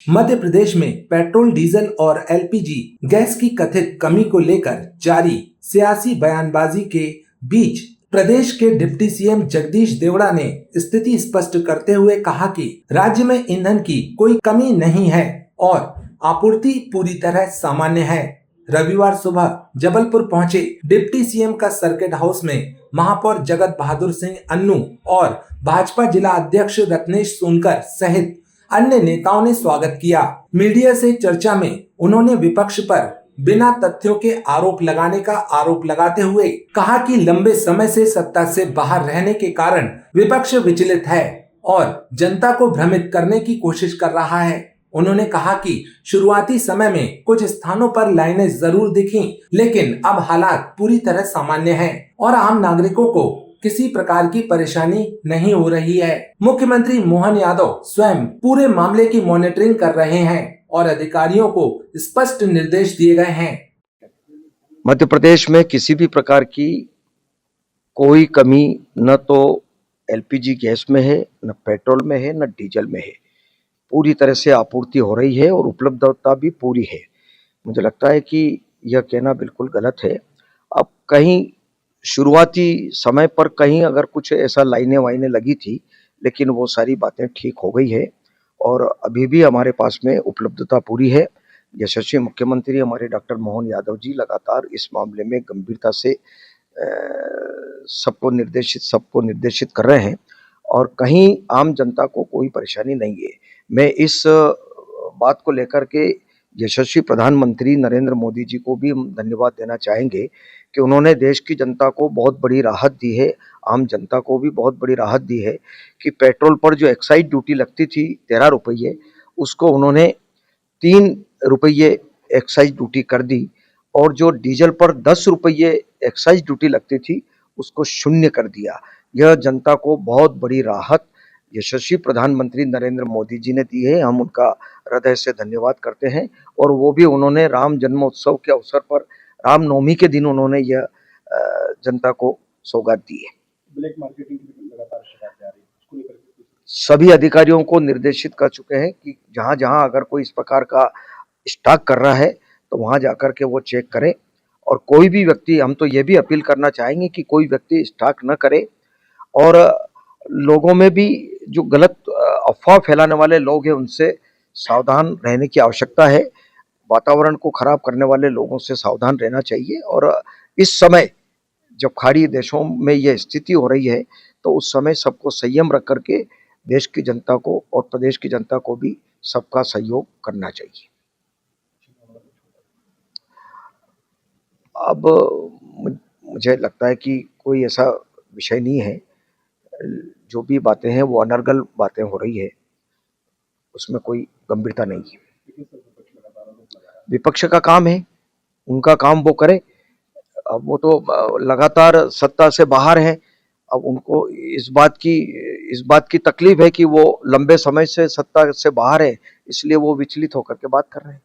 मध्य प्रदेश में petrol, diesel और LPG gas की कथित कमी को लेकर जारी सियासी बयानबाजी के बीच प्रदेश के डिप्टी सीएम जगदीश देवड़ा ने स्थिति स्पष्ट करते हुए कहा कि राज्य में ईंधन की कोई कमी नहीं है और आपूर्ति पूरी तरह सामान्य है। रविवार सुबह जबलपुर पहुंचे डिप्टी सीएम का सर्किट हाउस में महापौर जगत बहादुर सिंह अन्नू और भाजपा जिला अध्यक्ष रत्नेश सोनकर सहित अन्य नेताओं ने स्वागत किया। मीडिया से चर्चा में उन्होंने विपक्ष पर बिना तथ्यों के आरोप लगाने का आरोप लगाते हुए कहा कि लंबे समय से सत्ता से बाहर रहने के कारण विपक्ष विचलित है और जनता को भ्रमित करने की कोशिश कर रहा है। उन्होंने कहा कि शुरुआती समय में कुछ स्थानों पर लाइनें जरूर दिखीं, लेकिन अब हालात पूरी तरह सामान्य हैं और आम नागरिकों को किसी प्रकार की परेशानी नहीं हो रही है। मुख्यमंत्री मोहन यादव स्वयं पूरे मामले की मॉनिटरिंग कर रहे हैं और अधिकारियों को स्पष्ट निर्देश दिए गए हैं। मध्य प्रदेश में किसी भी प्रकार की कोई कमी न तो एलपीजी गैस में है, न पेट्रोल में है, न डीजल में है। पूरी तरह से आपूर्ति हो रही है और उपलब्धता भी पूरी है। मुझे लगता है कि यह कहना बिल्कुल गलत है। अब कहीं शुरुआती समय पर कहीं अगर कुछ ऐसा लाइनें वाइनें लगी थी, लेकिन वो सारी बातें ठीक हो गई है और अभी भी हमारे पास में उपलब्धता पूरी है। यशस्वी मुख्यमंत्री हमारे डॉक्टर मोहन यादव जी लगातार इस मामले में गंभीरता से सबको निर्देशित कर रहे हैं और कहीं आम जनता को कोई परेशानी नहीं है। मैं इस बात को लेकर के यशस्वी प्रधानमंत्री नरेंद्र मोदी जी को भी हम धन्यवाद देना चाहेंगे कि उन्होंने देश की जनता को बहुत बड़ी राहत दी है, आम जनता को भी बहुत बड़ी राहत दी है कि पेट्रोल पर जो एक्साइज ड्यूटी लगती थी 13 रुपये, उसको उन्होंने 3 रुपये एक्साइज ड्यूटी कर दी और जो डीजल पर 10 रुपये एक्साइज ड्यूटी लगती थी उसको शून्य कर दिया। यह जनता को बहुत बड़ी राहत यशस्वी प्रधानमंत्री नरेंद्र मोदी जी ने दी है। हम उनका हृदय से धन्यवाद करते हैं और वो भी उन्होंने राम जन्मोत्सव के अवसर पर रामनवमी के दिन उन्होंने यह जनता को सौगात दी है। ब्लैक मार्केटिंग की लगातार शिकायतें आ रही है, उसको लेकर सभी अधिकारियों को निर्देशित कर चुके हैं कि जहां जहां अगर कोई इस प्रकार का स्टॉक कर रहा है तो वहां जाकर के वो चेक करें और कोई भी व्यक्ति, हम तो ये भी अपील करना चाहेंगे कि कोई व्यक्ति स्टॉक न करे और लोगों में भी जो गलत अफवाह फैलाने वाले लोग हैं उनसे सावधान रहने की आवश्यकता है। वातावरण को खराब करने वाले लोगों से सावधान रहना चाहिए और इस समय जब खाड़ी देशों में यह स्थिति हो रही है तो उस समय सबको संयम रख करके देश की जनता को और प्रदेश की जनता को भी सबका सहयोग करना चाहिए। अब मुझे लगता है कि कोई ऐसा विषय नहीं है, जो भी बातें हैं वो अनर्गल बातें हो रही है, उसमें कोई गंभीरता नहीं है। विपक्ष का काम है, उनका काम वो करे। अब वो तो लगातार सत्ता से बाहर है। अब उनको इस बात की तकलीफ है कि वो लंबे समय से सत्ता से बाहर है, इसलिए वो विचलित होकर के बात कर रहे हैं।